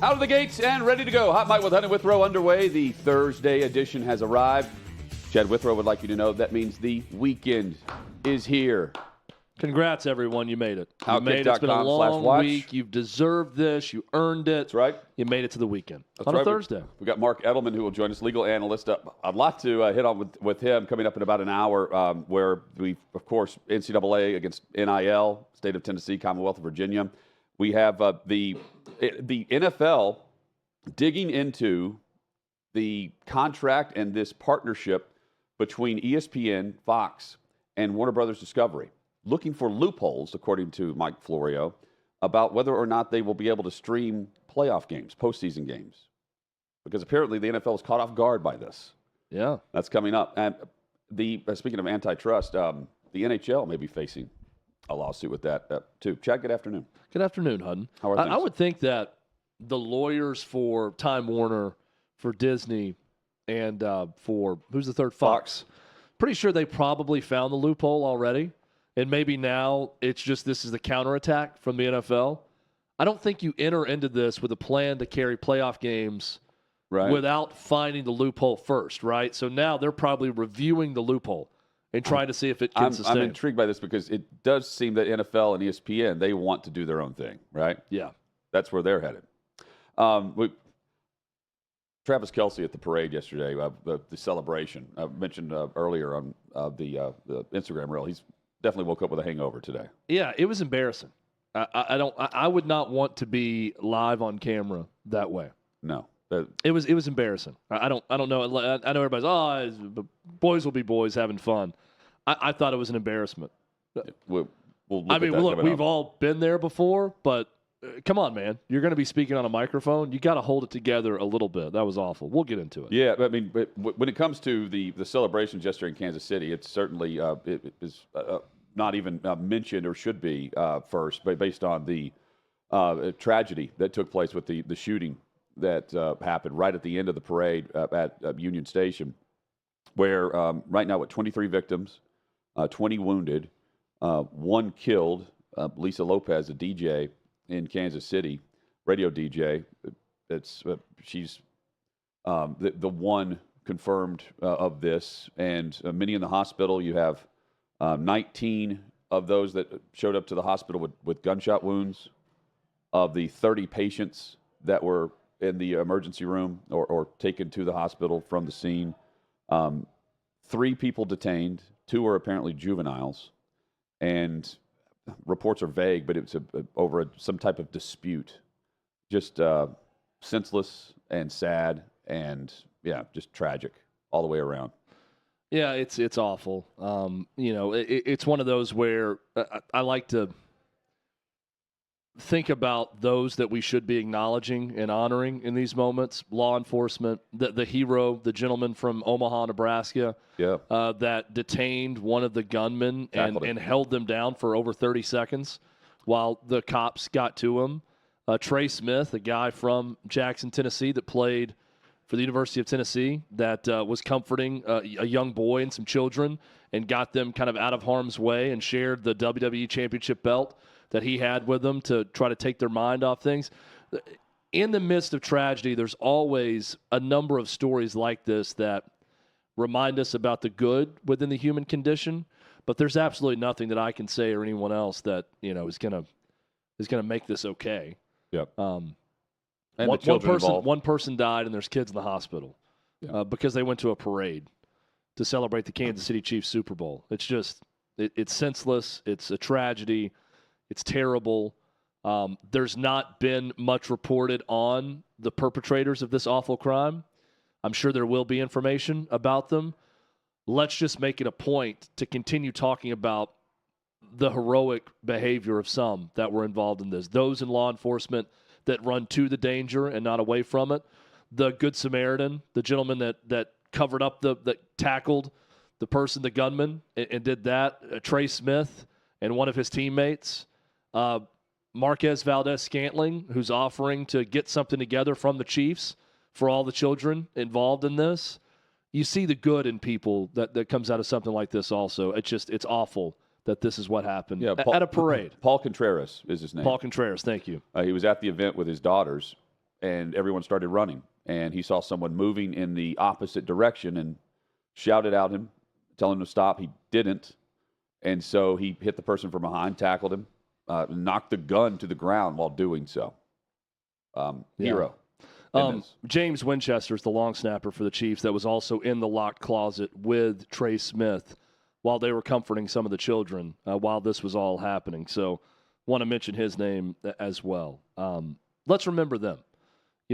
Out of the gates and ready to go. Hot Mic with Honey Withrow underway. The Thursday edition has arrived. Chad Withrow would like you to know that means the weekend is here. Congrats, everyone. You made it. You made it. It's been a long week. You've deserved this. You earned it. That's right. You made it to the weekend That's on right. a Thursday. We got Mark Edelman, who will join us, legal analyst. I'd like to hit on with him coming up in about an hour, where we, of course, NCAA against NIL, State of Tennessee, Commonwealth of Virginia. We have the NFL digging into the contract and this partnership between ESPN, Fox, and Warner Brothers Discovery, looking for loopholes, according to Mike Florio, about whether or not they will be able to stream playoff games, postseason games, because apparently the NFL is caught off guard by this. Yeah. That's coming up. And speaking of antitrust, the NHL may be facing a lawsuit with that, too. Chad, good afternoon. Good afternoon, Hutton. How are things? I would think that the lawyers for Time Warner, for Disney, and for, who's the third? Fox. Pretty sure they probably found the loophole already. And maybe now it's just this is the counterattack from the NFL. I don't think you enter into this with a plan to carry playoff games without finding the loophole first, right? So now they're probably reviewing the loophole and trying to see if it can sustain. I'm intrigued by this because it does seem that NFL and ESPN, they want to do their own thing, right? Yeah. That's where they're headed. Travis Kelce at the parade yesterday, the celebration. I mentioned earlier on the Instagram reel. He's definitely woke up with a hangover today. Yeah, it was embarrassing. I would not want to be live on camera that way. No. It was embarrassing. I don't know. I know everybody's boys will be boys having fun. I thought it was an embarrassment. We'll look, we've all been there before, but come on, man. You're going to be speaking on a microphone. You got to hold it together a little bit. That was awful. We'll get into it. Yeah, I mean, when it comes to the celebrations yesterday in Kansas City, it's certainly it is not even mentioned or should be first, but based on the tragedy that took place with the shooting that happened right at the end of the parade at Union Station, where right now, 23 victims, 20 wounded, one killed. Lisa Lopez, a DJ in Kansas City, radio DJ. She's the one confirmed of this, and many in the hospital. You have 19 of those that showed up to the hospital with gunshot wounds. Of the 30 patients that were in the emergency room or taken to the hospital from the scene, 3 people detained, 2 are apparently juveniles, and reports are vague, but it's over some type of dispute. Just senseless and sad and, yeah, just tragic all the way around. Yeah, it's awful. It's one of those where I like to think about those that we should be acknowledging and honoring in these moments. Law enforcement, the hero, the gentleman from Omaha, Nebraska, that detained one of the gunmen and held them down for over 30 seconds while the cops got to him. Trey Smith, a guy from Jackson, Tennessee, that played for the University of Tennessee, that was comforting a young boy and some children and got them kind of out of harm's way and shared the WWE Championship belt that he had with them to try to take their mind off things. In the midst of tragedy, there's always a number of stories like this that remind us about the good within the human condition, but there's absolutely nothing that I can say or anyone else that, is going to make this okay. Yep. And one one person died, and there's kids in the hospital because they went to a parade to celebrate the Kansas City Chiefs Super Bowl. It's just it's senseless. It's a tragedy. It's terrible. There's not been much reported on the perpetrators of this awful crime. I'm sure there will be information about them. Let's just make it a point to continue talking about the heroic behavior of some that were involved in this. Those in law enforcement that run to the danger and not away from it. The Good Samaritan, the gentleman that covered up, that tackled the person, the gunman, and did that. Trey Smith and one of his teammates. Marquez Valdez-Scantling, who's offering to get something together from the Chiefs for all the children involved in this. You see the good in people that comes out of something like this also. It's awful that this is what happened at a parade. Paul Contreras is his name. Paul Contreras, thank you. He was at the event with his daughters, and everyone started running. And he saw someone moving in the opposite direction and shouted at him, telling him to stop. He didn't. And so he hit the person from behind, tackled him, knocked the gun to the ground while doing so. Hero. James Winchester is the long snapper for the Chiefs that was also in the locked closet with Trey Smith while they were comforting some of the children while this was all happening. So want to mention his name as well. Let's remember them.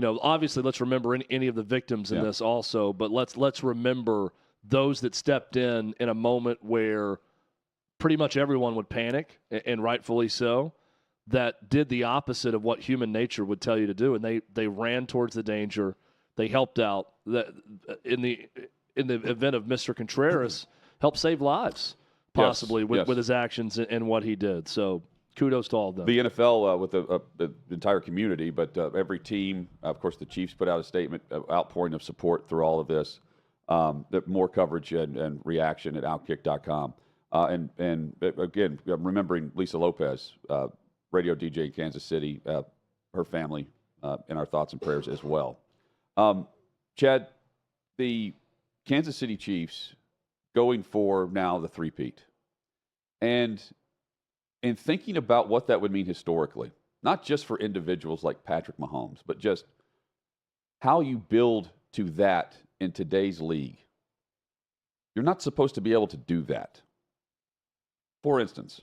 Obviously, let's remember any of the victims in this also, but let's remember those that stepped in a moment where pretty much everyone would panic, and rightfully so, that did the opposite of what human nature would tell you to do, and they ran towards the danger. They helped out. In the event of Mr. Contreras, helped save lives, possibly, with his actions and what he did. So kudos to all of them. The NFL with the entire community, but every team, of course, the Chiefs put out a statement, outpouring of support through all of this. More coverage and reaction at OutKick.com. And again, remembering Lisa Lopez, radio DJ in Kansas City, her family, in our thoughts and prayers as well. Chad, the Kansas City Chiefs going for now the three-peat. And in thinking about what that would mean historically, not just for individuals like Patrick Mahomes, but just how you build to that in today's league. You're not supposed to be able to do that. For instance,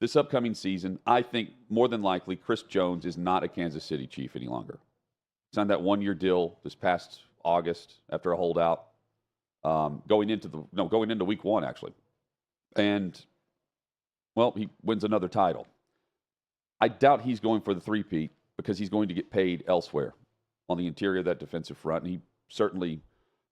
this upcoming season, I think more than likely Chris Jones is not a Kansas City Chief any longer. Signed that one-year deal this past August after a holdout, going into week one, actually. And, well, he wins another title. I doubt he's going for the three-peat because he's going to get paid elsewhere on the interior of that defensive front. And he certainly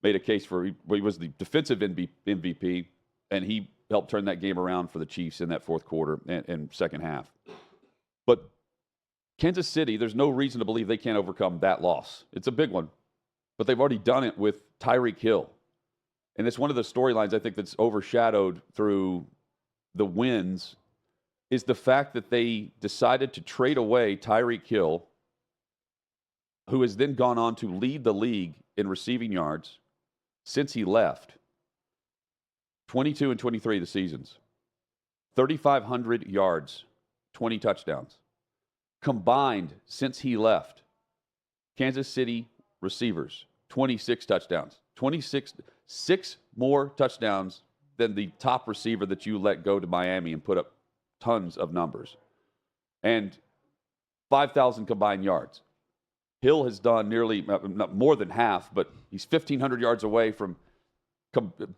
made a case for he was the defensive MVP, and he helped turn that game around for the Chiefs in that fourth quarter and second half. But Kansas City, there's no reason to believe they can't overcome that loss. It's a big one, but they've already done it with Tyreek Hill. And it's one of the storylines I think that's overshadowed through the wins is the fact that they decided to trade away Tyreek Hill, who has then gone on to lead the league in receiving yards since he left. 22 and 23 the seasons. 3,500 yards, 20 touchdowns. Combined since he left, Kansas City receivers, 26 touchdowns. 6 more touchdowns than the top receiver that you let go to Miami and put up tons of numbers. And 5,000 combined yards. Hill has done nearly, not more than half, but he's 1,500 yards away from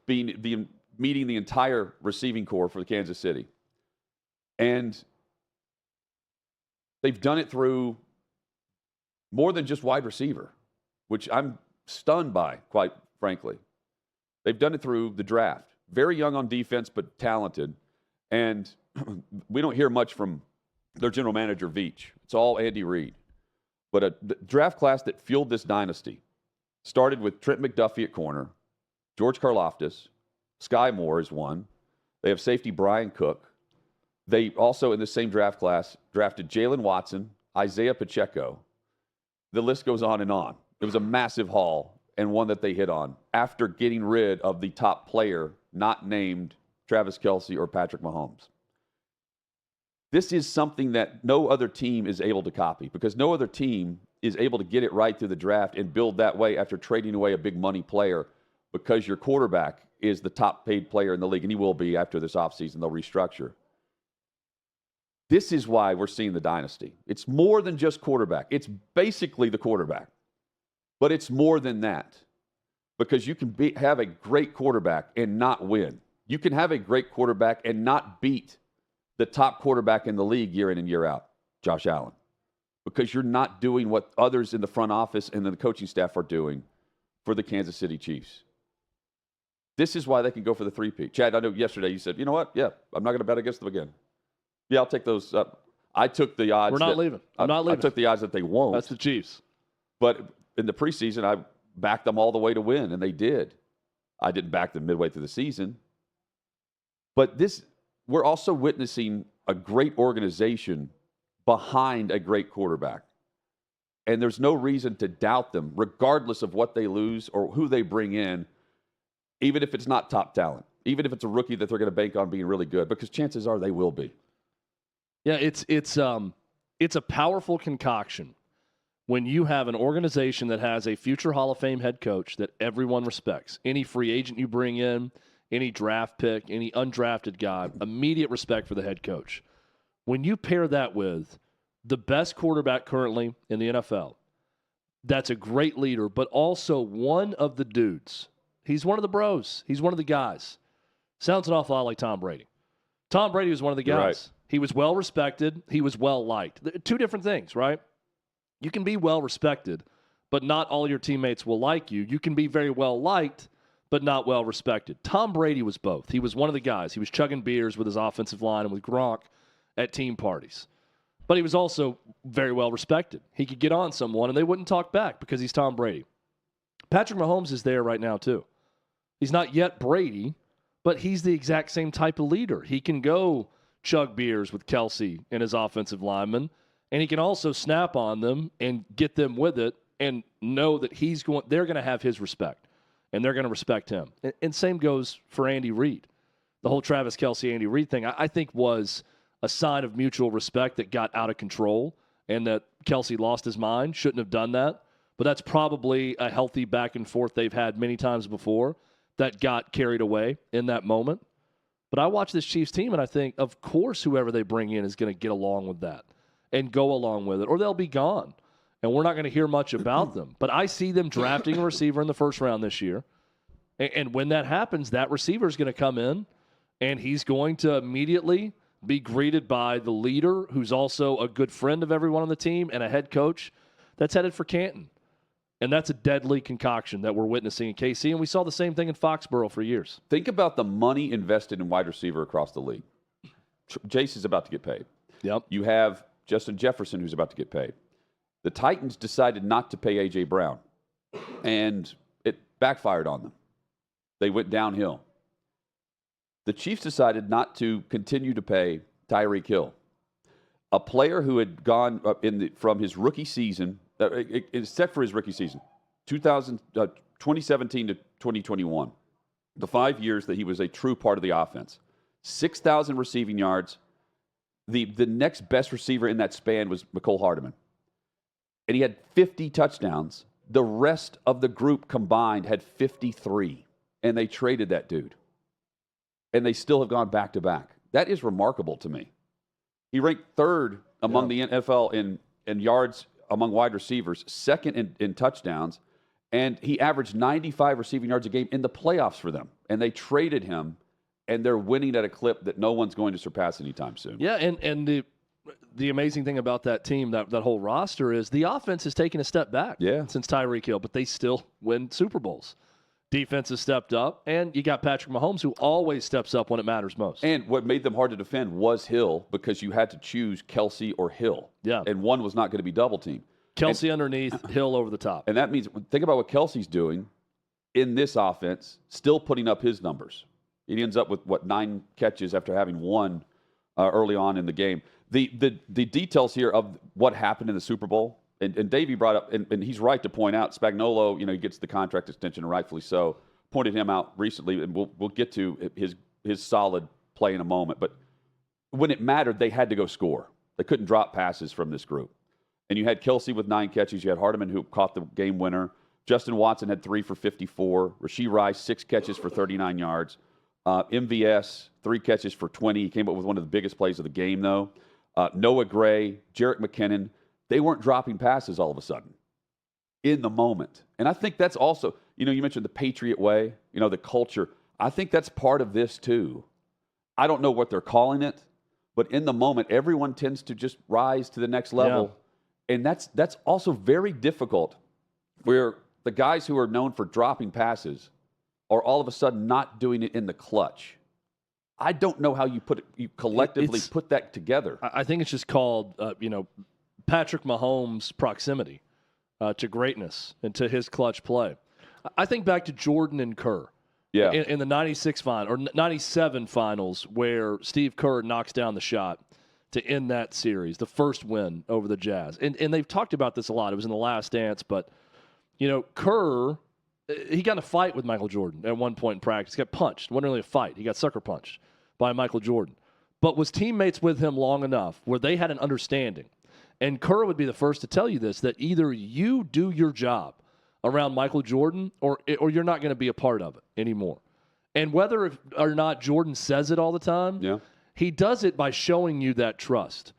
meeting the entire receiving corps for Kansas City. And they've done it through more than just wide receiver, which I'm stunned by, quite frankly. They've done it through the draft. Very young on defense, but talented. And we don't hear much from their general manager, Veach. It's all Andy Reid. But a draft class that fueled this dynasty started with Trent McDuffie at corner, George Karlaftis, Sky Moore is one. They have safety Brian Cook. They also, in the same draft class, drafted Jalen Watson, Isaiah Pacheco. The list goes on and on. It was a massive haul and one that they hit on after getting rid of the top player not named Travis Kelce or Patrick Mahomes. This is something that no other team is able to copy because no other team is able to get it right through the draft and build that way after trading away a big money player because your quarterback is the top paid player in the league, and he will be after this offseason. They'll restructure. This is why we're seeing the dynasty. It's more than just quarterback. It's basically the quarterback. But it's more than that because you can have a great quarterback and not win. You can have a great quarterback and not beat the top quarterback in the league year in and year out, Josh Allen, because you're not doing what others in the front office and the coaching staff are doing for the Kansas City Chiefs. This is why they can go for the three-peat. Chad, I know yesterday you said, you know what? Yeah, I'm not going to bet against them again. Yeah, I'll take those. I took the odds. We're not leaving. I'm not leaving. I took the odds that they won't. That's the Chiefs. But in the preseason, I backed them all the way to win, and they did. I didn't back them midway through the season. But we're also witnessing a great organization behind a great quarterback. and there's no reason to doubt them, regardless of what they lose or who they bring in, even if it's not top talent, even if it's a rookie that they're going to bank on being really good, because chances are they will be. Yeah, it's a powerful concoction when you have an organization that has a future Hall of Fame head coach that everyone respects. Any free agent you bring in, any draft pick, any undrafted guy, immediate respect for the head coach. When you pair that with the best quarterback currently in the NFL, that's a great leader, but also one of the dudes. He's one of the bros. He's one of the guys. Sounds an awful lot like Tom Brady. Tom Brady was one of the guys. Right. He was well respected. He was well liked. Two different things, right? You can be well respected, but not all your teammates will like you. You can be very well liked, but not well respected. Tom Brady was both. He was one of the guys. He was chugging beers with his offensive line and with Gronk at team parties. But he was also very well respected. He could get on someone, and they wouldn't talk back because he's Tom Brady. Patrick Mahomes is there right now, too. He's not yet Brady, but he's the exact same type of leader. He can go chug beers with Kelsey and his offensive linemen, and he can also snap on them and get them with it and know that they're going to have his respect, and they're going to respect him. And same goes for Andy Reid. The whole Travis Kelce, Andy Reid thing, I think was a sign of mutual respect that got out of control and that Kelce lost his mind, shouldn't have done that. But that's probably a healthy back and forth they've had many times before that got carried away in that moment. But I watch this Chiefs team and I think, of course, whoever they bring in is going to get along with that and go along with it, or they'll be gone. And we're not going to hear much about them. But I see them drafting a receiver in the first round this year. And when that happens, that receiver is going to come in and he's going to immediately be greeted by the leader who's also a good friend of everyone on the team and a head coach that's headed for Canton. And that's a deadly concoction that we're witnessing in KC, and we saw the same thing in Foxborough for years. Think about the money invested in wide receiver across the league. Jace is about to get paid. Yep. You have Justin Jefferson who's about to get paid. The Titans decided not to pay A.J. Brown, and it backfired on them. They went downhill. The Chiefs decided not to continue to pay Tyreek Hill, a player who had gone from his rookie season, except for his rookie season, 2017 to 2021, the 5 years that he was a true part of the offense. 6,000 receiving yards. The next best receiver in that span was McCole Hardman. And he had 50 touchdowns. The rest of the group combined had 53. And they traded that dude. And they still have gone back-to-back. That is remarkable to me. He ranked third among the NFL in yards among wide receivers, second in touchdowns, and he averaged 95 receiving yards a game in the playoffs for them. And they traded him, and they're winning at a clip that no one's going to surpass anytime soon. Yeah, and the amazing thing about that team, that whole roster, is the offense has taken a step back since Tyreek Hill, but they still win Super Bowls. Defense has stepped up, and you got Patrick Mahomes, who always steps up when it matters most. And what made them hard to defend was Hill, because you had to choose Kelsey or Hill. Yeah. And one was not going to be double teamed. Kelsey underneath, Hill over the top. And that means, think about what Kelsey's doing in this offense, still putting up his numbers. He ends up with, 9 catches after having one early on in the game. The details here of what happened in the Super Bowl, and Davey brought up, and he's right to point out, Spagnola, he gets the contract extension, and rightfully so, pointed him out recently, and we'll get to his solid play in a moment. But when it mattered, they had to go score. They couldn't drop passes from this group. And you had Kelsey with 9 catches. You had Hardeman, who caught the game winner. Justin Watson had 3 for 54. Rashee Rice, 6 catches for 39 yards. MVS, 3 catches for 20. He came up with one of the biggest plays of the game, though. Noah Gray, Jerick McKinnon, they weren't dropping passes all of a sudden in the moment. And I think that's also, you mentioned the Patriot way, the culture. I think that's part of this, too. I don't know what they're calling it, but in the moment, everyone tends to just rise to the next level. Yeah. And that's also very difficult, where the guys who are known for dropping passes are all of a sudden not doing it in the clutch. I don't know how you collectively put that together. I think it's just called, Patrick Mahomes proximity to greatness and to his clutch play. I think back to Jordan and Kerr. Yeah. In the 96 final or 97 finals, where Steve Kerr knocks down the shot to end that series, the first win over the Jazz. And they've talked about this a lot. It was in the Last Dance, but, Kerr, he got in a fight with Michael Jordan at one point in practice. He got punched. It wasn't really a fight. He got sucker punched by Michael Jordan. But was teammates with him long enough where they had an understanding. And Kerr would be the first to tell you this, that either you do your job around Michael Jordan or you're not going to be a part of it anymore. And whether or not Jordan says it all the time, he does it by showing you that trust.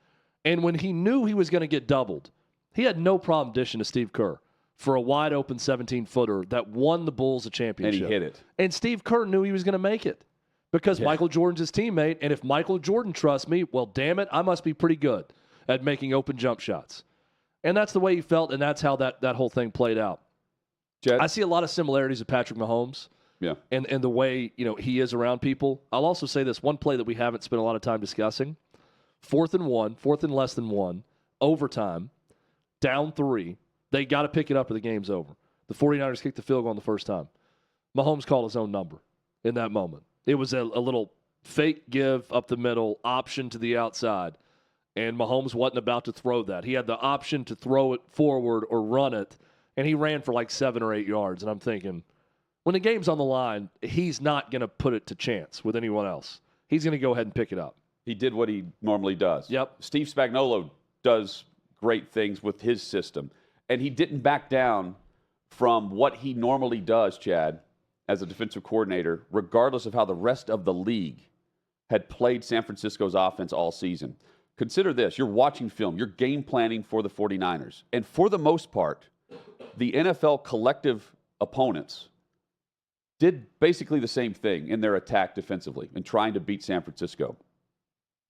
And when he knew he was going to get doubled, he had no problem dishing to Steve Kerr for a wide-open 17-footer that won the Bulls a championship. And he hit it. And Steve Kerr knew he was going to make it because Michael Jordan's his teammate, and if Michael Jordan trusts me, well, damn it, I must be pretty good at making open jump shots. And that's the way he felt, and that's how that whole thing played out. Jed? I see a lot of similarities with Patrick Mahomes and the way he is around people. I'll also say this, one play that we haven't spent a lot of time discussing, 4th and less than 1, overtime, down 3. They got to pick it up or the game's over. The 49ers kicked the field goal on the first time. Mahomes called his own number in that moment. It was a little fake give up the middle, option to the outside, and Mahomes wasn't about to throw that. He had the option to throw it forward or run it, and he ran for like 7 or 8 yards. And I'm thinking, when the game's on the line, he's not going to put it to chance with anyone else. He's going to go ahead and pick it up. He did what he normally does. Yep. Steve Spagnola does great things with his system. And he didn't back down from what he normally does, Chad, as a defensive coordinator, regardless of how the rest of the league had played San Francisco's offense all season. Consider this. You're watching film. You're game planning for the 49ers. And for the most part, the NFL collective opponents did basically the same thing in their attack defensively in trying to beat San Francisco.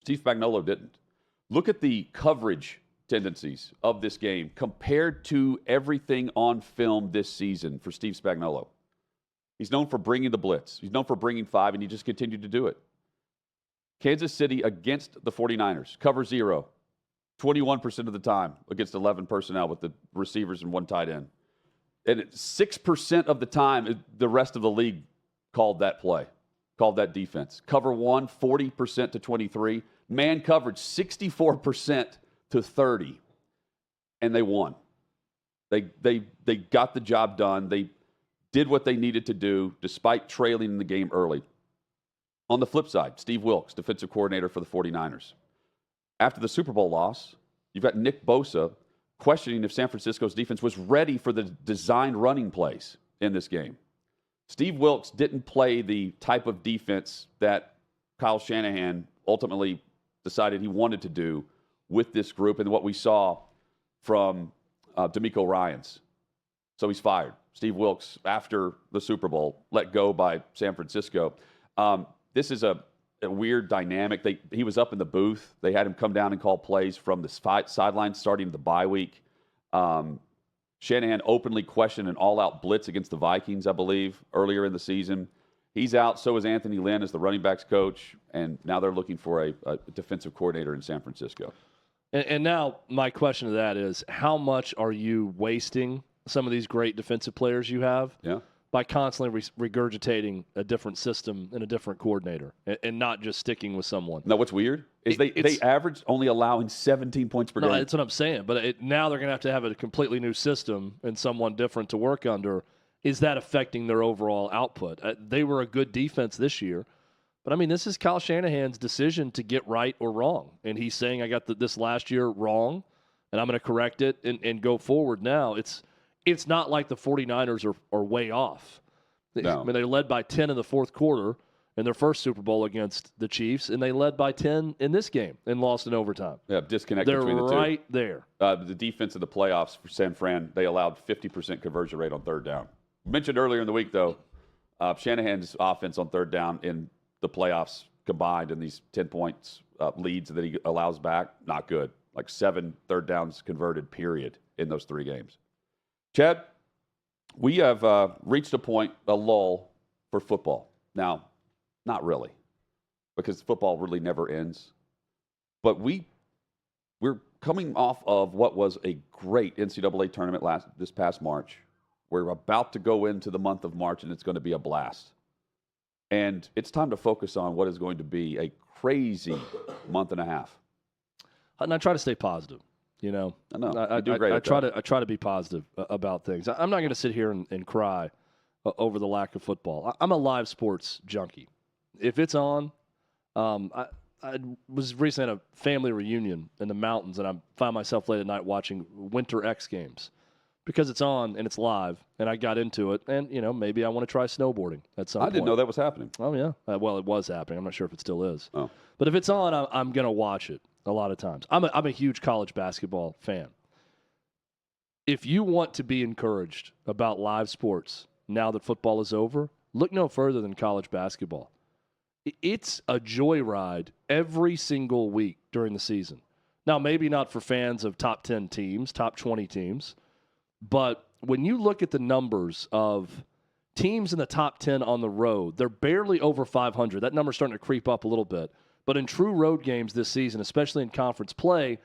Steve Spagnuolo didn't. Look at the coverage tendencies of this game compared to everything on film this season for Steve Spagnuolo. He's known for bringing the blitz. He's known for bringing 5, and he just continued to do it. Kansas City against the 49ers, cover 0, 21% of the time against 11 personnel with the receivers and 1 tight end. And 6% of the time, the rest of the league called that play, called that defense. Cover 1, 40% to 23. Man coverage, 64% to 30. And they won. They got the job done. They did what they needed to do despite trailing in the game early. On the flip side, Steve Wilks, defensive coordinator for the 49ers. After the Super Bowl loss, you've got Nick Bosa questioning if San Francisco's defense was ready for the designed running plays in this game. Steve Wilks didn't play the type of defense that Kyle Shanahan ultimately decided he wanted to do with this group and what we saw from D'Amico Ryans. So he's fired. Steve Wilks, after the Super Bowl, let go by San Francisco. This is a weird dynamic. He was up in the booth. They had him come down and call plays from the sideline starting the bye week. Shanahan openly questioned an all-out blitz against the Vikings, I believe, earlier in the season. He's out. So is Anthony Lynn as the running backs coach. And now they're looking for a defensive coordinator in San Francisco. And now my question to that is, how much are you wasting some of these great defensive players you have by constantly regurgitating a different system and a different coordinator and not just sticking with someone? Now, what's weird is they average only allowing 17 points per game. That's what I'm saying. But now they're going to have a completely new system and someone different to work under. Is that affecting their overall output? They were a good defense this year. But, I mean, this is Kyle Shanahan's decision to get right or wrong. And he's saying, I got this last year wrong, and I'm going to correct it and go forward now. It's not like the 49ers are way off. No. I mean, they led by 10 in the fourth quarter in their first Super Bowl against the Chiefs, and they led by 10 in this game and lost in overtime. Yeah, disconnect They're between the two. They're right there. The defense in the playoffs for San Fran, they allowed 50% conversion rate on third down. Mentioned earlier in the week, though, Shanahan's offense on third down in the playoffs combined in these 10 points leads that he allows back, not good. Like 7 third downs converted, period, in those 3 games. Chad, we have reached a lull for football. Now, not really, because football really never ends. But we're coming off of what was a great NCAA tournament this past March. We're about to go into the month of March, and it's going to be a blast. And it's time to focus on what is going to be a crazy month and a half. And I try to stay positive. You know, I know. You do great I at try that. to I try to be positive about things. I'm not going to sit here and cry over the lack of football. I'm a live sports junkie. If it's on, I was recently at a family reunion in the mountains, and I found myself late at night watching Winter X Games because it's on and it's live, and I got into it. And maybe I want to try snowboarding at some point. I didn't know that was happening. Oh yeah, well it was happening. I'm not sure if it still is. Oh. But if it's on, I'm going to watch it a lot of times. I'm a huge college basketball fan. If you want to be encouraged about live sports now that football is over, look no further than college basketball. It's a joyride every single week during the season. Now, maybe not for fans of top 10 teams, top 20 teams, but when you look at the numbers of teams in the top 10 on the road, they're barely over 500. That number's starting to creep up a little bit. But in true road games this season, especially in conference play,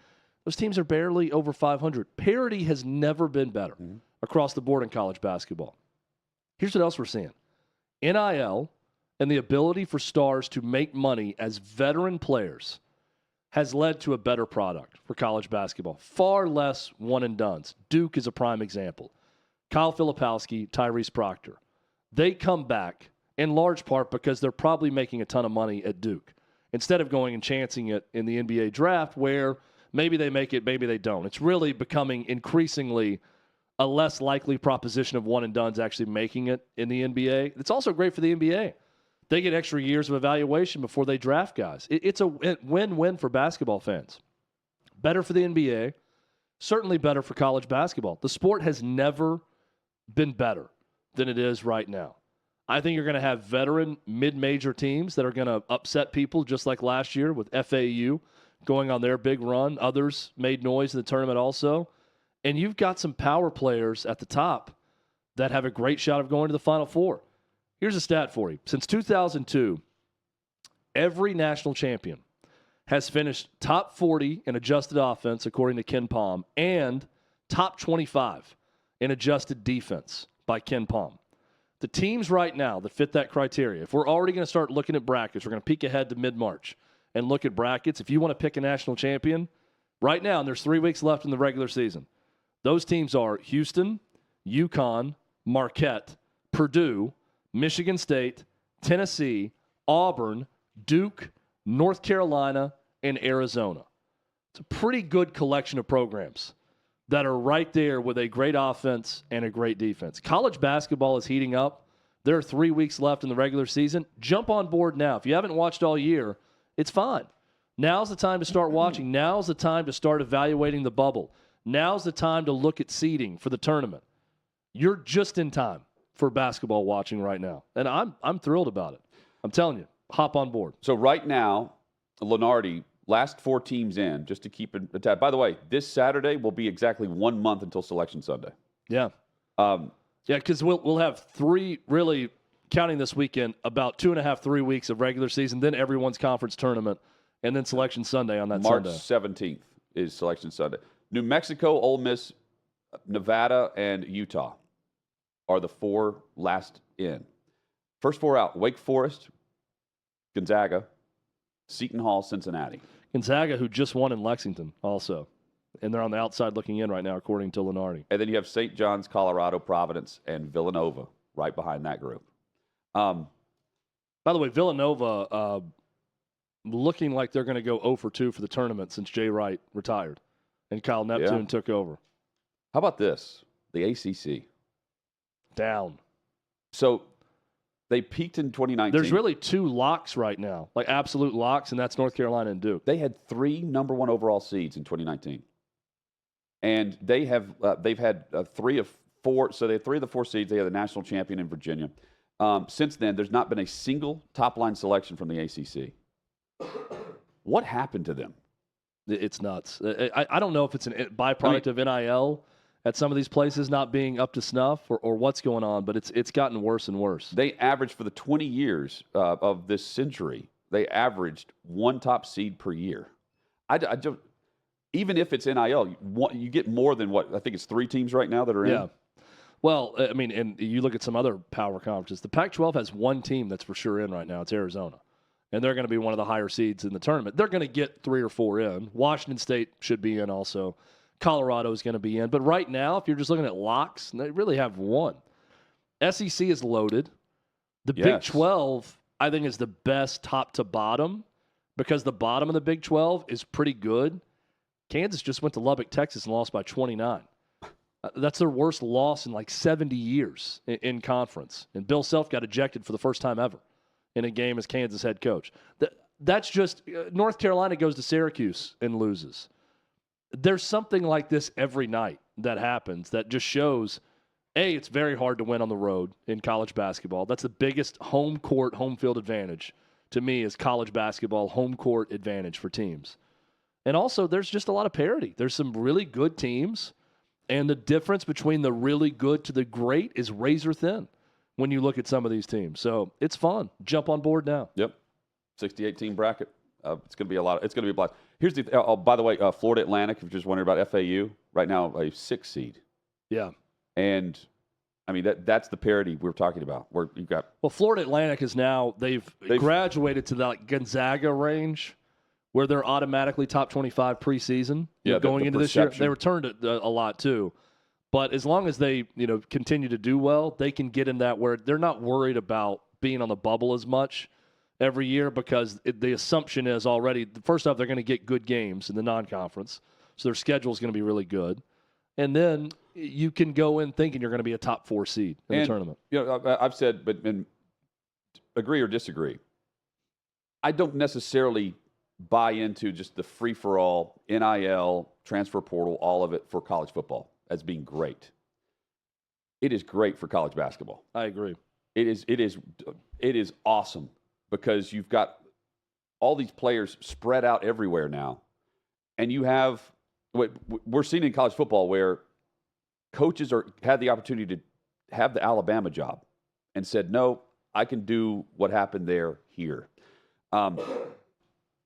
those teams are barely over 500. Parity has never been better across the board in college basketball. Here's what else we're seeing. NIL and the ability for stars to make money as veteran players has led to a better product for college basketball. Far less one-and-dones. Duke is a prime example. Kyle Filipowski, Tyrese Proctor. They come back in large part because they're probably making a ton of money at Duke instead of going and chancing it in the NBA draft where maybe they make it, maybe they don't. It's really becoming increasingly a less likely proposition of one-and-dones actually making it in the NBA. It's also great for the NBA. They get extra years of evaluation before they draft guys. It's a win-win for basketball fans. Better for the NBA, certainly better for college basketball. The sport has never been better than it is right now. I think you're going to have veteran mid-major teams that are going to upset people just like last year with FAU going on their big run. Others made noise in the tournament also. And you've got some power players at the top that have a great shot of going to the Final Four. Here's a stat for you. Since 2002, every national champion has finished top 40 in adjusted offense, according to Ken Palm, and top 25 in adjusted defense by Ken Palm. The teams right now that fit that criteria, if we're already going to start looking at brackets, we're going to peek ahead to mid-March and look at brackets. If you want to pick a national champion, right now, and there's 3 weeks left in the regular season, those teams are Houston, UConn, Marquette, Purdue, Michigan State, Tennessee, Auburn, Duke, North Carolina, and Arizona. It's a pretty good collection of programs that are right there with a great offense and a great defense. College basketball is heating up. There are 3 weeks left in the regular season. Jump on board now. If you haven't watched all year, it's fine. Now's the time to start watching. Now's the time to start evaluating the bubble. Now's the time to look at seeding for the tournament. You're just in time for basketball watching right now. And I'm thrilled about it. I'm telling you, hop on board. So right now, Lenardi, last 4 teams in, just to keep it attached. By the way, this Saturday will be exactly 1 month until Selection Sunday. Yeah. Yeah, because we'll have 3, really, counting this weekend, about 2.5, 3 weeks of regular season, then everyone's conference tournament, and then Selection Sunday on that March Sunday. 17th is Selection Sunday. New Mexico, Ole Miss, Nevada, and Utah are the 4 last in. First 4 out, Wake Forest, Gonzaga, Seton Hall, Cincinnati. Gonzaga, who just won in Lexington also. And they're on the outside looking in right now, according to Lenardi. And then you have St. John's, Colorado, Providence, and Villanova right behind that group. By the way, Villanova looking like they're going to go 0 for 2 for the tournament since Jay Wright retired and Kyle Neptune took over. How about this? The ACC. Down. So they peaked in 2019. There's really 2 locks right now, like absolute locks, and that's North Carolina and Duke. They had 3 number 1 overall seeds in 2019. And they've had 3 of 4. So they had 3 of the 4 seeds. They had the national champion in Virginia. Since then, there's not been a single top-line selection from the ACC. What happened to them? It's nuts. I don't know if it's a byproduct of NIL at some of these places not being up to snuff or what's going on, but it's gotten worse and worse. They averaged for the 20 years of this century, they averaged 1 top seed per year. I don't, even if it's NIL, you get more than what I think it's 3 teams right now that are in. Yeah. Well, I mean, and you look at some other power conferences. The Pac-12 has 1 team that's for sure in right now. It's Arizona. and they're going to be one of the higher seeds in the tournament. They're going to get 3 or 4 in. Washington State should be in also. Colorado is going to be in. But right now, if you're just looking at locks, they really have one. SEC is loaded. The Big 12, I think, is the best top to bottom because the bottom of the Big 12 is pretty good. Kansas just went to Lubbock, Texas, and lost by 29. That's their worst loss in like 70 years in conference. And Bill Self got ejected for the first time ever in a game as Kansas head coach. That's just North Carolina goes to Syracuse and loses. There's something like this every night that happens that just shows, A, it's very hard to win on the road in college basketball. That's the biggest home court, home field advantage to me is college basketball, home court advantage for teams. And also, there's just a lot of parity. There's some really good teams. And the difference between the really good to the great is razor thin when you look at some of these teams. So it's fun. Jump on board now. Yep. 68 team bracket. It's going to be a lot. It's going to be a blast. Here's the. By the way, Florida Atlantic. If you're just wondering about FAU, right now a 6 seed. Yeah. And I mean that's the parity we're talking about. Where you've got. Well, Florida Atlantic is now they've graduated to the Gonzaga range, where they're automatically top 25 preseason. Yeah, going into this year, they returned it a lot too. But as long as they continue to do well, they can get in that where they're not worried about being on the bubble as much every year because the assumption is already, first off, they're going to get good games in the non-conference. So their schedule is going to be really good. And then you can go in thinking you're going to be a top 4 seed in the tournament. I've said, but agree or disagree, I don't necessarily buy into just the free-for-all, NIL, transfer portal, all of it for college football as being great. It is great for college basketball. I agree. It is awesome because you've got all these players spread out everywhere now. And you have what we're seeing in college football where coaches had the opportunity to have the Alabama job and said, no, I can do what happened there here.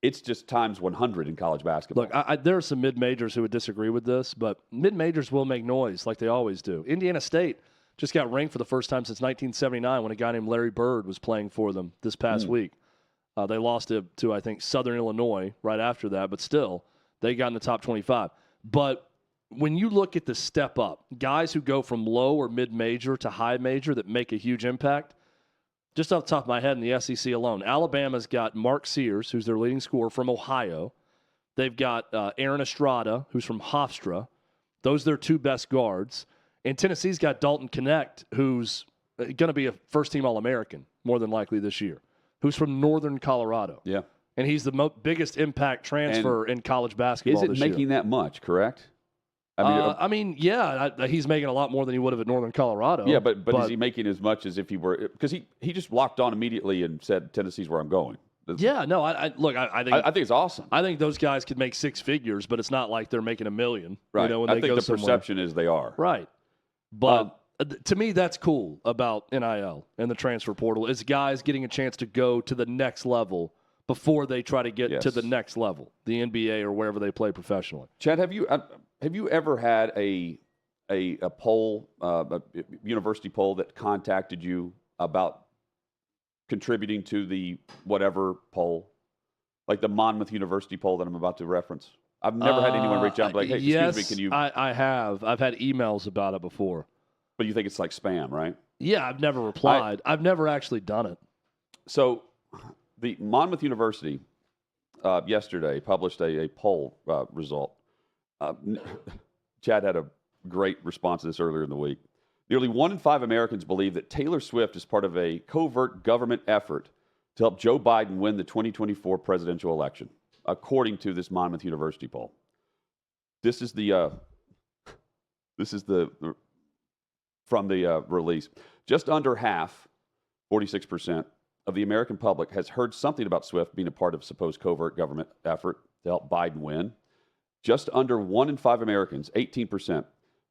It's just times 100 in college basketball. Look, there are some mid-majors who would disagree with this, but mid-majors will make noise like they always do. Indiana State just got ranked for the first time since 1979 when a guy named Larry Bird was playing for them this past week. They lost to, I think, Southern Illinois right after that, but still, they got in the top 25. But when you look at the step up, guys who go from low or mid-major to high major that make a huge impact, just off the top of my head in the SEC alone, Alabama's got Mark Sears, who's their leading scorer from Ohio. They've got Aaron Estrada, who's from Hofstra. Those are their 2 best guards. And Tennessee's got Dalton Knecht, who's going to be a first-team All-American, more than likely this year, who's from Northern Colorado. Yeah. And he's the biggest impact transfer in college basketball this year. Is it making that much, correct? He's making a lot more than he would have at Northern Colorado. Yeah, but is he making as much as if he were – because he just locked on immediately and said Tennessee's where I'm going. I think it's awesome. I think those guys could make 6 figures, but it's not like they're making $1 million. Right. When I they think the somewhere. perception is they are. Right. But to me, that's cool about NIL and the transfer portal is guys getting a chance to go to the next level before they try to get to the next level, the NBA or wherever they play professionally. Chad, have you ever had a poll, a university poll that contacted you about contributing to the whatever poll, like the Monmouth University poll that I'm about to reference? I've never had anyone reach out and be like, hey, yes, excuse me, can you? I have. I've had emails about it before. But you think it's like spam, right? Yeah, I've never replied. I've never actually done it. So the Monmouth University yesterday published a poll result. Chad had a great response to this earlier in the week. Nearly 1 in 5 Americans believe that Taylor Swift is part of a covert government effort to help Joe Biden win the 2024 presidential election, according to this Monmouth University poll. This is the from the release. Just under half, 46%, of the American public has heard something about Swift being a part of supposed covert government effort to help Biden win. Just under 1 in 5 Americans, 18%,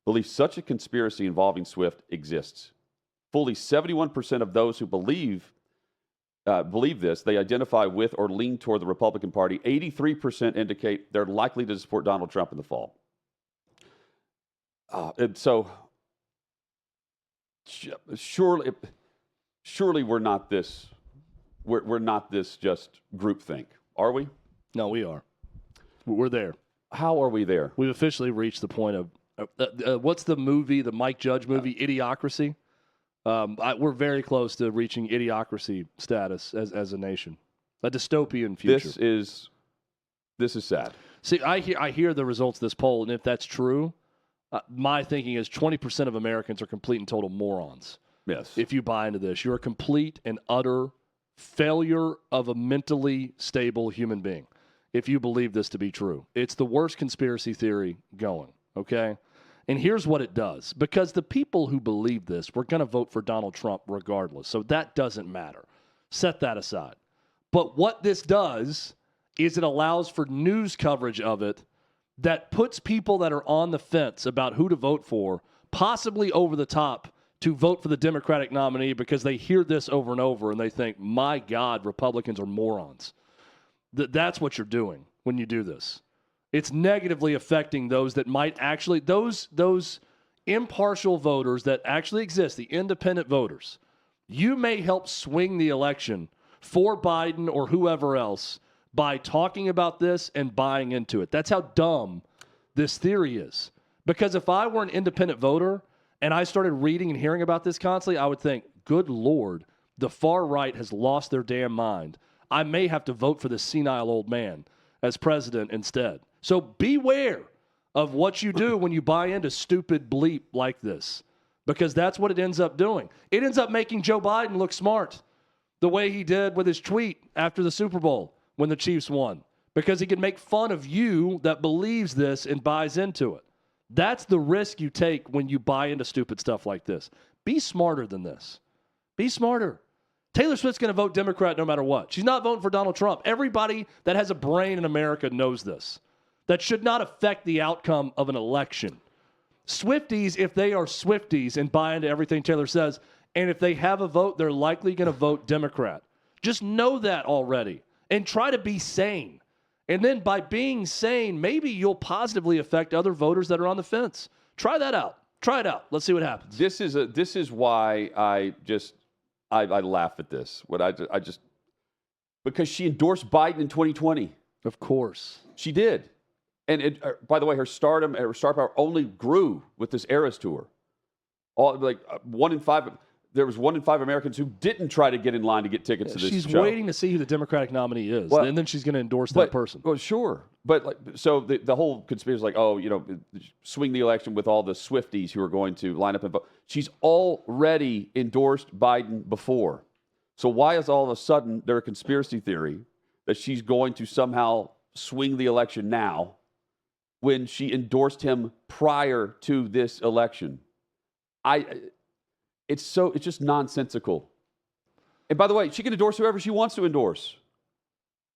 believe such a conspiracy involving Swift exists. Fully 71% of those who believe this, they identify with or lean toward the Republican Party. 83% indicate they're likely to support Donald Trump in the fall. And so, surely we're not this we're not this just groupthink, are we? No, we are. We're there. How are we there? We've officially reached the point of what's the movie, the Mike Judge movie, Idiocracy? We're very close to reaching idiocracy status as a nation, a dystopian future. This is sad. See, I hear the results of this poll, and if that's true, my thinking is 20% of Americans are complete and total morons. Yes. If you buy into this, you're a complete and utter failure of a mentally stable human being. If you believe this to be true, it's the worst conspiracy theory going. Okay. And here's what it does. Because the people who believe this were going to vote for Donald Trump regardless. So that doesn't matter. Set that aside. But what this does is it allows for news coverage of it that puts people that are on the fence about who to vote for possibly over the top to vote for the Democratic nominee because they hear this over and over and they think, my God, Republicans are morons. That's what you're doing when you do this. It's negatively affecting those that might actually, those impartial voters that actually exist, the independent voters. You may help swing the election for Biden or whoever else by talking about this and buying into it. That's how dumb this theory is. Because if I were an independent voter and I started reading and hearing about this constantly, I would think, good Lord, the far right has lost their damn mind. I may have to vote for this senile old man as president instead. So beware of what you do when you buy into stupid bleep like this, because that's what it ends up doing. It ends up making Joe Biden look smart the way he did with his tweet after the Super Bowl when the Chiefs won, because he can make fun of you that believes this and buys into it. That's the risk you take when you buy into stupid stuff like this. Be smarter than this. Be smarter. Taylor Swift's going to vote Democrat no matter what. She's not voting for Donald Trump. Everybody that has a brain in America knows this. That should not affect the outcome of an election. Swifties, if they are Swifties and buy into everything Taylor says, and if they have a vote, they're likely going to vote Democrat. Just know that already and try to be sane. And then by being sane, maybe you'll positively affect other voters that are on the fence. Try that out. Try it out. Let's see what happens. This is why I laugh at this. Because she endorsed Biden in 2020. Of course. She did. And by the way, her star power only grew with this Eras tour. There was 1 in 5 Americans who didn't try to get in line to get tickets to this show. She's waiting to see who the Democratic nominee is, and then she's going to endorse that person. Well, sure. But so the whole conspiracy is like, swing the election with all the Swifties who are going to line up and vote. She's already endorsed Biden before. So why is all of a sudden there a conspiracy theory that she's going to somehow swing the election now when she endorsed him prior to this election? It's just nonsensical. And by the way, she can endorse whoever she wants to endorse.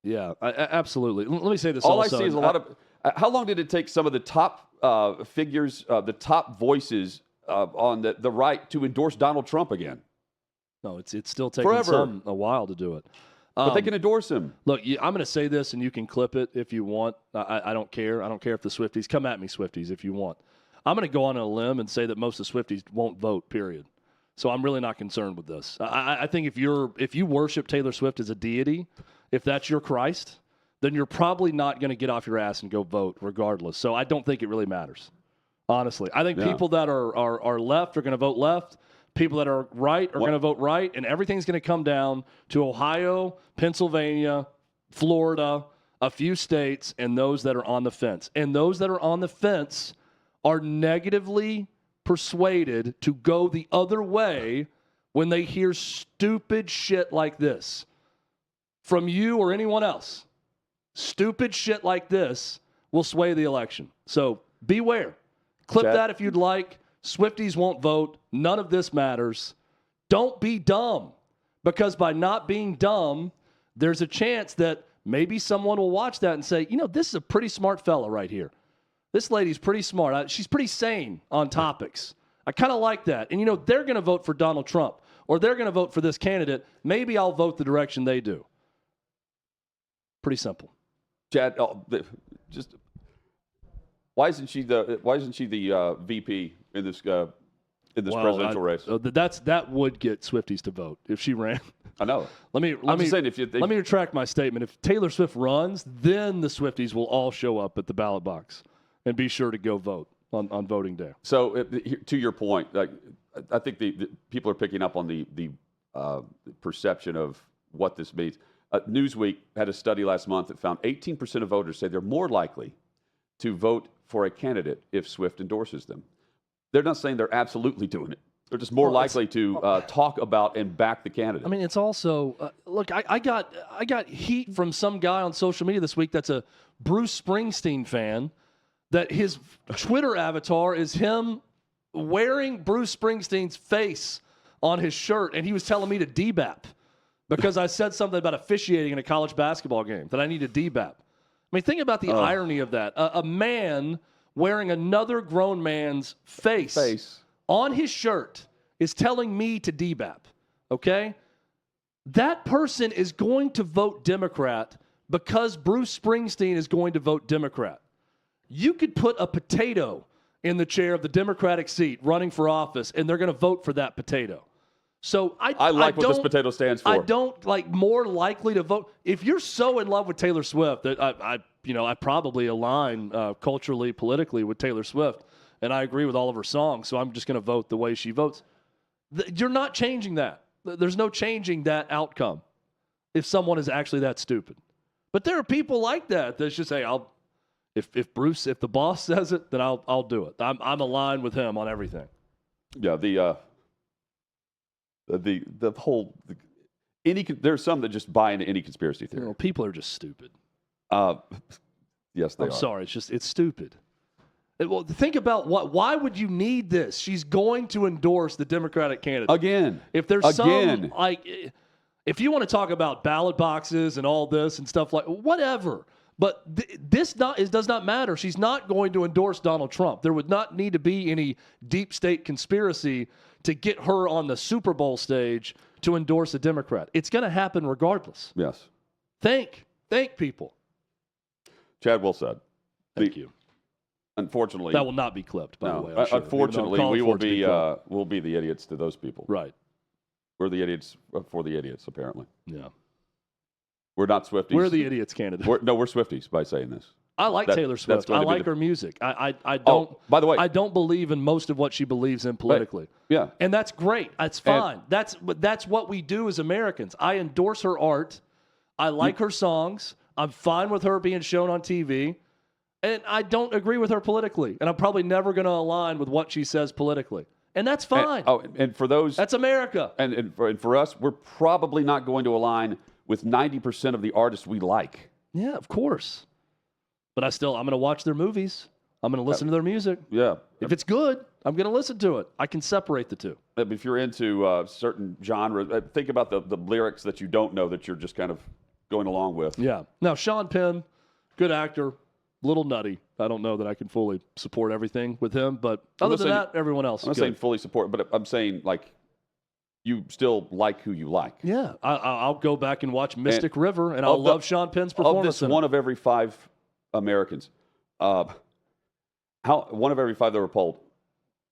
Yeah, absolutely. Let me say this All also. I see is a lot of... how long did it take some of the top figures, the top voices on the right to endorse Donald Trump again? No, it's still taking some a while to do it. But they can endorse him. Look, I'm going to say this, and you can clip it if you want. I don't care. I don't care if the Swifties... Come at me, Swifties, if you want. I'm going to go on a limb and say that most of the Swifties won't vote, period. So I'm really not concerned with this. I think if you worship Taylor Swift as a deity, if that's your Christ, then you're probably not going to get off your ass and go vote regardless. So I don't think it really matters, honestly. I think people that are left are going to vote left. People that are right are going to vote right. And everything's going to come down to Ohio, Pennsylvania, Florida, a few states, and those that are on the fence. And those that are on the fence are negatively persuaded to go the other way when they hear stupid shit like this from you or anyone else. Stupid shit like this will sway the election. So beware. Clip that if you'd like. Swifties won't vote. None of this matters. Don't be dumb, because by not being dumb, there's a chance that maybe someone will watch that and say, this is a pretty smart fella right here. This lady's pretty smart. She's pretty sane on topics. I kind of like that. And, they're going to vote for Donald Trump, or they're going to vote for this candidate. Maybe I'll vote the direction they do. Pretty simple. Chad, why isn't she the VP in this in this presidential race. That would get Swifties to vote if she ran. I know. Let me retract my statement. If Taylor Swift runs, then the Swifties will all show up at the ballot box and be sure to go vote on voting day. So to your point, I think the people are picking up on the perception of what this means. Newsweek had a study last month that found 18% of voters say they're more likely to vote for a candidate if Swift endorses them. They're not saying they're absolutely doing it. They're just more likely to talk about and back the candidate. I mean, it's also look. I got heat from some guy on social media this week that's a Bruce Springsteen fan. That his Twitter avatar is him wearing Bruce Springsteen's face on his shirt, and he was telling me to DBAP because I said something about officiating in a college basketball game that I need to DBAP. I mean, think about the irony of that. A man wearing another grown man's face on his shirt is telling me to DBAP, okay? That person is going to vote Democrat because Bruce Springsteen is going to vote Democrat. You could put a potato in the chair of the Democratic seat running for office, and they're going to vote for that potato. So I like what this potato stands for. I don't like more likely to vote. If you're so in love with Taylor Swift that I probably align culturally, politically with Taylor Swift, and I agree with all of her songs, so I'm just going to vote the way she votes. You're not changing that. There's no changing that outcome if someone is actually that stupid. But there are people like that that just say, if the boss says it, then I'll do it. I'm aligned with him on everything. Yeah, the whole there's some that just buy into any conspiracy theory. People are just stupid. Yes, they are. I'm sorry, it's stupid. Well, think about why would you need this? She's going to endorse the Democratic candidate. Again. If there's some, if you want to talk about ballot boxes and all this and stuff like, whatever. But this does not matter. She's not going to endorse Donald Trump. There would not need to be any deep state conspiracy to get her on the Super Bowl stage to endorse a Democrat. It's going to happen regardless. Yes. Thank people. Chad well said. Thank you. Unfortunately, that will not be clipped. By the way, I'm sure. Unfortunately, we'll be the idiots to those people. Right. We're the idiots for the idiots. Apparently. Yeah. We're not Swifties. We're the idiots candidate. We're Swifties by saying this. I like Taylor Swift. I like her music. I don't. By the way, I don't believe in most of what she believes in politically. Yeah. And that's great. That's fine. That's what we do as Americans. I endorse her art. I like her songs. I'm fine with her being shown on TV. And I don't agree with her politically. And I'm probably never going to align with what she says politically. And that's fine. And for those... That's America. And for us, we're probably not going to align with 90% of the artists we like. Yeah, of course. But I'm going to watch their movies. I'm going to listen to their music. Yeah. If it's good, I'm going to listen to it. I can separate the two. If you're into certain genres, think about the lyrics that you don't know that you're just kind of going along with. Yeah. Now, Sean Penn, good actor, little nutty. I don't know that I can fully support everything with him, but other than that, everyone else. I'm not saying fully support, but I'm saying like you still like who you like. Yeah. I'll go back and watch Mystic River, and I'll love Sean Penn's performance. Of this, one of every 5 Americans, one of every 5 that were polled,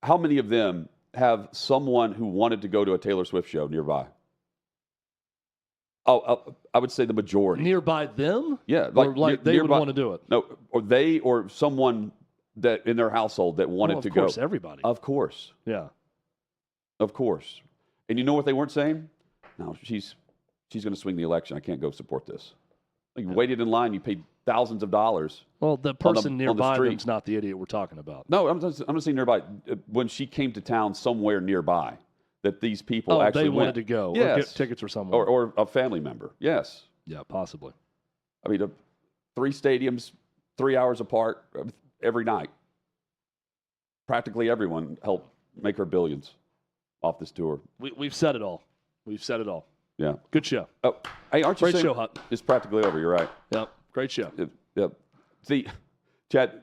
how many of them have someone who wanted to go to a Taylor Swift show nearby? I would say the majority. Nearby them? Yeah. Like they would want to do it. No, or someone that in their household that wanted to go. Of course, everybody. Of course. Yeah. Of course. And you know what they weren't saying? No, she's going to swing the election. I can't go support this. You waited in line. You paid thousands of dollars. Well, the person nearby them's not the idiot we're talking about. No, I'm just saying nearby. When she came to town somewhere nearby, that these people actually they wanted to go. Yes. Or get tickets or somewhere. Or a family member. Yes. Yeah, possibly. I mean, 3 stadiums, 3 hours apart every night. Practically everyone helped make her billions off this tour. We've said it all. We've said it all. Yeah. Good show. Oh, hey, aren't you Great saying show, Hut. It's practically over. You're right. Yep. Great show. Yep. See, Chad,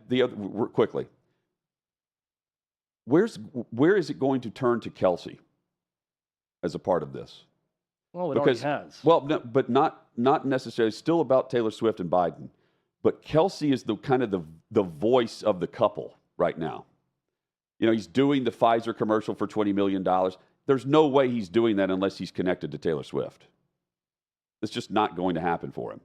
quickly. Where is it going to turn to Kelsey as a part of this? Well, it already has. Well, no, but not necessarily. Still about Taylor Swift and Biden. But Kelsey is the kind of the voice of the couple right now. You know, he's doing the Pfizer commercial for $20 million. There's no way he's doing that unless he's connected to Taylor Swift. It's just not going to happen for him.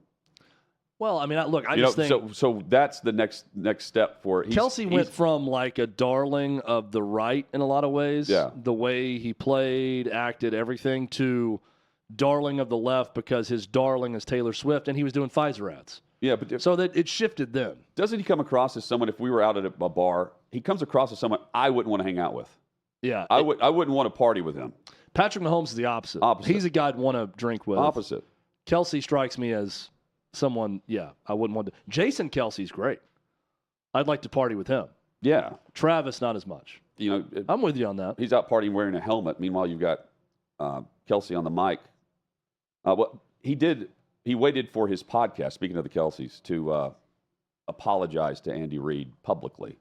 Well, I mean, I just think so that's the next step for Kelsey went from like a darling of the right in a lot of ways. Yeah. The way he played, acted, everything, to darling of the left because his darling is Taylor Swift, and he was doing Pfizer ads. Yeah, but so that it shifted then. Doesn't he come across as someone? If we were out at a bar, he comes across as someone I wouldn't want to hang out with. Yeah, I wouldn't want to party with him. Patrick Mahomes is the opposite. He's a guy I'd want to drink with. Opposite. Kelsey strikes me as someone, I wouldn't want to. Jason Kelsey's great. I'd like to party with him. Yeah. Travis, not as much. You know, I'm with you on that. He's out partying wearing a helmet. Meanwhile, you've got Kelsey on the mic. He waited for his podcast, speaking of the Kelseys, to apologize to Andy Reid publicly.